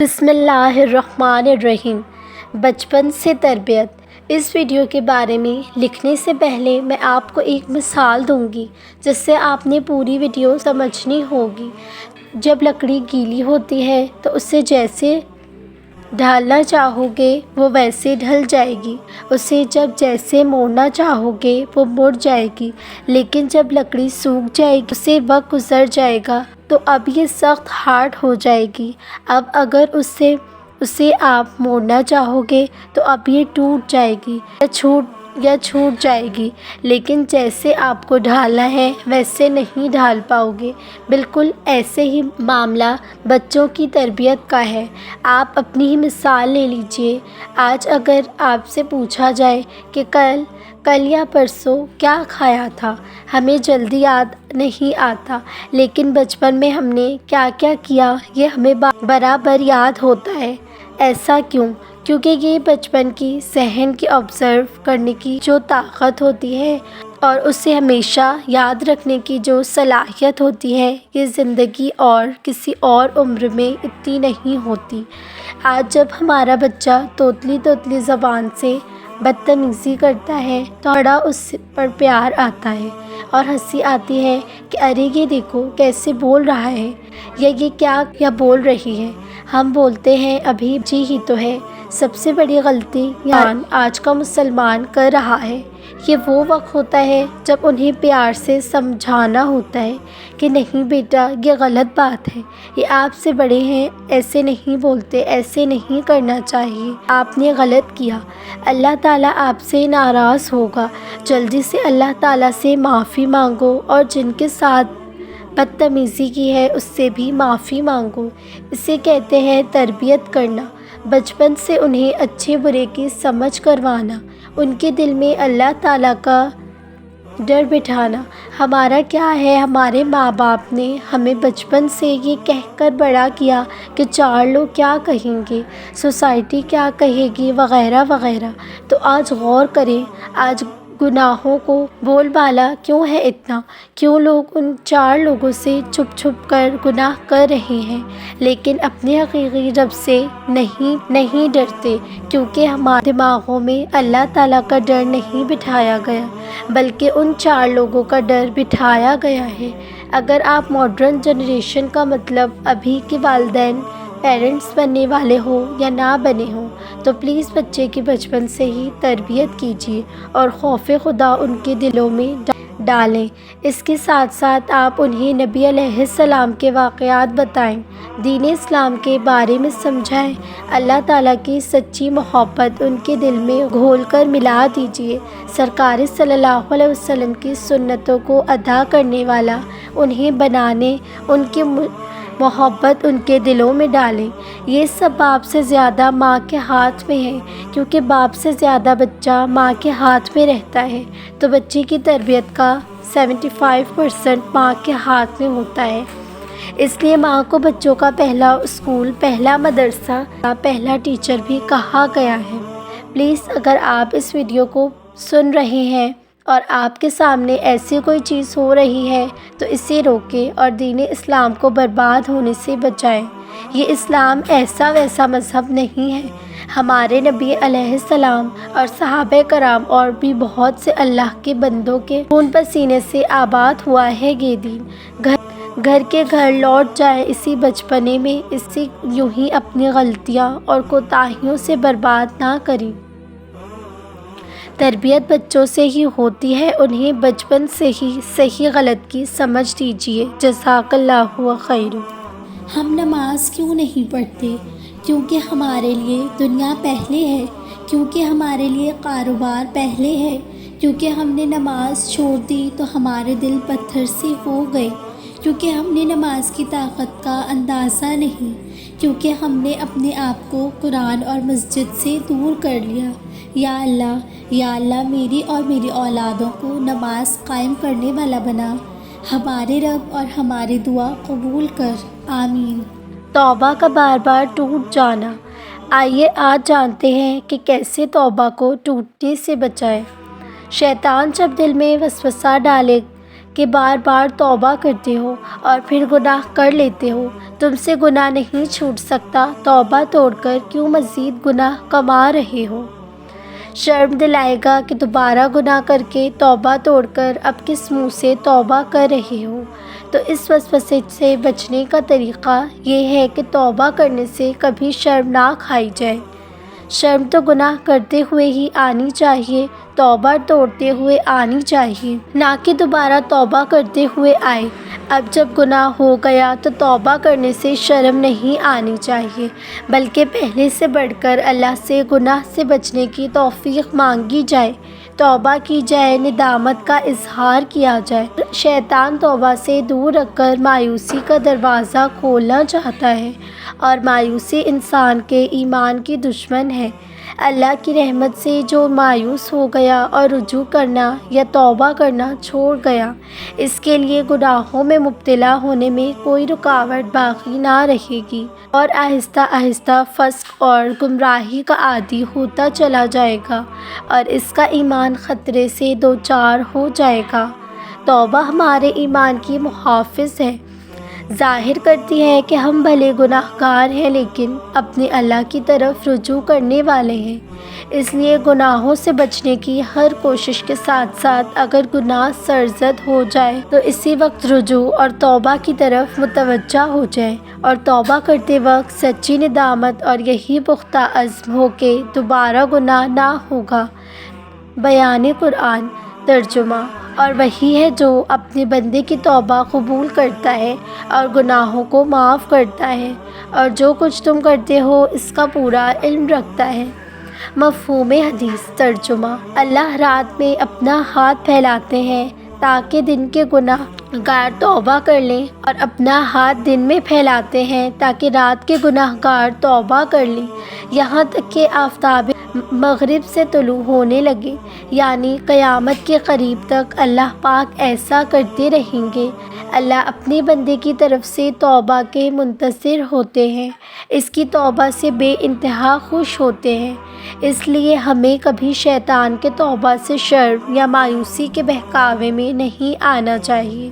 بسم اللہ الرحمن الرحیم۔ بچپن سے تربیت۔ اس ویڈیو کے بارے میں لکھنے سے پہلے میں آپ کو ایک مثال دوں گی جس سے آپ نے پوری ویڈیو سمجھنی ہوگی۔ جب لکڑی گیلی ہوتی ہے تو اسے جیسے ڈھالنا چاہو گے وہ ویسے ڈھل جائے گی، اسے جب جیسے موڑنا چاہو گے وہ مڑ جائے گی، لیکن جب لکڑی سوکھ جائے گی، اسے وقت گزر جائے گا تو اب یہ سخت ہارڈ ہو جائے گی۔ اب اگر اسے آپ موڑنا چاہو گے تو اب یہ ٹوٹ جائے گی یا چھوٹ جائے گی، لیکن جیسے آپ کو ڈھالنا ہے ویسے نہیں ڈھال پاؤ گے۔ بالکل ایسے ہی معاملہ بچوں کی تربیت کا ہے۔ آپ اپنی ہی مثال لے لیجئے۔ آج اگر آپ سے پوچھا جائے کہ کل یا پرسوں کیا کھایا تھا، ہمیں جلدی یاد نہیں آتا، لیکن بچپن میں ہم نے کیا کیا کیا یہ ہمیں برابر یاد ہوتا ہے۔ ایسا کیوں؟ کیونکہ یہ بچپن کی ذہن کی آبزرو کرنے کی جو طاقت ہوتی ہے اور اسے ہمیشہ یاد رکھنے کی جو صلاحیت ہوتی ہے، یہ زندگی اور کسی اور عمر میں اتنی نہیں ہوتی۔ آج جب ہمارا بچہ توتلی زبان سے بدتمیزی کرتا ہے تو بڑا اس پر پیار آتا ہے اور ہنسی آتی ہے کہ ارے یہ دیکھو کیسے بول رہا ہے، یا یہ کیا بول رہی ہے۔ ہم بولتے ہیں ابھی جی ہی تو ہے۔ سب سے بڑی غلطی آج کا مسلمان کر رہا ہے۔ یہ وہ وقت ہوتا ہے جب انہیں پیار سے سمجھانا ہوتا ہے کہ نہیں بیٹا یہ غلط بات ہے، یہ آپ سے بڑے ہیں، ایسے نہیں بولتے، ایسے نہیں کرنا چاہیے، آپ نے غلط کیا، اللہ تعالیٰ آپ سے ناراض ہوگا، جلدی سے اللہ تعالیٰ سے معافی مانگو، اور جن کے ساتھ بدتمیزی کی ہے اس سے بھی معافی مانگو۔ اسے کہتے ہیں تربیت کرنا۔ بچپن سے انہیں اچھے برے کی سمجھ کروانا، ان کے دل میں اللہ تعالیٰ کا ڈر بٹھانا۔ ہمارا کیا ہے، ہمارے ماں باپ نے ہمیں بچپن سے یہ کہہ کر بڑا کیا کہ چار لوگ کیا کہیں گے، سوسائٹی کیا کہے گی، وغیرہ وغیرہ۔ تو آج غور کریں، آج گناہوں کو بول بالا کیوں ہے اتنا؟ کیوں لوگ ان چار لوگوں سے چھپ کر گناہ کر رہے ہیں، لیکن اپنے حقیقی رب سے نہیں ڈرتے، کیونکہ ہمارے دماغوں میں اللہ تعالیٰ کا ڈر نہیں بٹھایا گیا، بلکہ ان چار لوگوں کا ڈر بٹھایا گیا ہے۔ اگر آپ ماڈرن جنریشن کا مطلب ابھی کے والدین پیرنٹس بننے والے ہو یا نہ بنے ہوں تو پلیز بچے کی بچپن سے ہی تربیت کیجیے اور خوف خدا ان کے دلوں میں ڈالیں۔ اس کے ساتھ ساتھ آپ انہیں نبی علیہ السلام کے واقعات بتائیں، دین اسلام کے بارے میں سمجھائیں، اللہ تعالیٰ کی سچی محبت ان کے دل میں گھول کر ملا دیجیے، سرکار صلی اللہ علیہ وسلم کی سنتوں کو ادا کرنے والا انہیں بنانے، ان کی محبت ان کے دلوں میں ڈالیں۔ یہ سب باپ سے زیادہ ماں کے ہاتھ میں ہے، کیونکہ باپ سے زیادہ بچہ ماں کے ہاتھ میں رہتا ہے، تو بچے کی تربیت کا 75% ماں کے ہاتھ میں ہوتا ہے۔ اس لیے ماں کو بچوں کا پہلا اسکول، پہلا مدرسہ، پہلا ٹیچر بھی کہا گیا ہے۔ پلیز اگر آپ اس ویڈیو کو سن رہے ہیں اور آپ کے سامنے ایسی کوئی چیز ہو رہی ہے تو اسے روکیں اور دین اسلام کو برباد ہونے سے بچائیں۔ یہ اسلام ایسا ویسا مذہب نہیں ہے۔ ہمارے نبی علیہ السلام اور صحابہ کرام اور بھی بہت سے اللہ کے بندوں کے خون پسینے سے آباد ہوا ہے یہ دین۔ گھر کے گھر لوٹ جائیں اسی بچپنے میں، اسے یوں ہی اپنی غلطیاں اور کوتاہیوں سے برباد نہ کریں۔ تربیت بچوں سے ہی ہوتی ہے، انہیں بچپن سے ہی صحیح غلط کی سمجھ دیجیے۔ جزاک اللہ خیر۔ ہم نماز کیوں نہیں پڑھتے؟ کیونکہ ہمارے لیے دنیا پہلے ہے، کیونکہ ہمارے لیے کاروبار پہلے ہے، کیونکہ ہم نے نماز چھوڑ دی تو ہمارے دل پتھر سے ہو گئے، کیونکہ ہم نے نماز کی طاقت کا اندازہ نہیں، کیونکہ ہم نے اپنے آپ کو قرآن اور مسجد سے دور کر لیا۔ یا اللہ میری اور میری اولادوں کو نماز قائم کرنے والا بنا، ہمارے رب اور ہماری دعا قبول کر، آمین۔ توبہ کا بار بار ٹوٹ جانا۔ آئیے آج جانتے ہیں کہ کیسے توبہ کو ٹوٹنے سے بچائیں۔ شیطان جب دل میں وسوسہ ڈالے کہ بار بار توبہ کرتے ہو اور پھر گناہ کر لیتے ہو؟ تم سے گناہ نہیں چھوٹ سکتا، توبہ توڑ کر کیوں مزید گناہ کما رہے ہو؟ شرم دلائے گا کہ دوبارہ گناہ کر کے توبہ توڑ کر اب کس منہ سے توبہ کر رہے ہو؟ تو اس وسوسے سے بچنے کا طریقہ یہ ہے کہ توبہ کرنے سے کبھی شرم نہ کھائی جائے۔ شرم تو گناہ کرتے ہوئے ہی آنی چاہیے، توبہ توڑتے ہوئے آنی چاہیے، نہ کہ دوبارہ توبہ کرتے ہوئے آئے۔ اب جب گناہ ہو گیا تو توبہ کرنے سے شرم نہیں آنی چاہیے، بلکہ پہلے سے بڑھ کر اللہ سے گناہ سے بچنے کی توفیق مانگی جائے، توبہ کی جائے، ندامت کا اظہار کیا جائے۔ شیطان توبہ سے دور رکھ کر مایوسی کا دروازہ کھولنا چاہتا ہے، اور مایوسی انسان کے ایمان کی دشمن ہے۔ اللہ کی رحمت سے جو مایوس ہو گیا اور رجوع کرنا یا توبہ کرنا چھوڑ گیا، اس کے لیے گناہوں میں مبتلا ہونے میں کوئی رکاوٹ باقی نہ رہے گی، اور آہستہ آہستہ فسق اور گمراہی کا عادی ہوتا چلا جائے گا، اور اس کا ایمان خطرے سے دوچار ہو جائے گا۔ توبہ ہمارے ایمان کی محافظ ہے، ظاہر کرتی ہے کہ ہم بھلے گناہ گار ہیں لیکن اپنے اللہ کی طرف رجوع کرنے والے ہیں۔ اس لیے گناہوں سے بچنے کی ہر کوشش کے ساتھ ساتھ اگر گناہ سرزد ہو جائے تو اسی وقت رجوع اور توبہ کی طرف متوجہ ہو جائے، اور توبہ کرتے وقت سچی ندامت اور یہی پختہ عزم ہو کہ دوبارہ گناہ نہ ہوگا۔ بیان قرآن ترجمہ۔ اور وہی ہے جو اپنے بندے کی توبہ قبول کرتا ہے اور گناہوں کو معاف کرتا ہے، اور جو کچھ تم کرتے ہو اس کا پورا علم رکھتا ہے۔ مفہوم حدیث ترجمہ۔ اللہ رات میں اپنا ہاتھ پھیلاتے ہیں تاکہ دن کے گناہ گار توبہ کر لیں، اور اپنا ہاتھ دن میں پھیلاتے ہیں تاکہ رات کے گناہ گار توبہ کر لیں، یہاں تک کہ آفتاب مغرب سے طلوع ہونے لگے، یعنی قیامت کے قریب تک اللہ پاک ایسا کرتے رہیں گے۔ اللہ اپنے بندے کی طرف سے توبہ کے منتظر ہوتے ہیں، اس کی توبہ سے بے انتہا خوش ہوتے ہیں۔ اس لیے ہمیں کبھی شیطان کے توبہ سے شرم یا مایوسی کے بہکاوے میں نہیں آنا چاہیے۔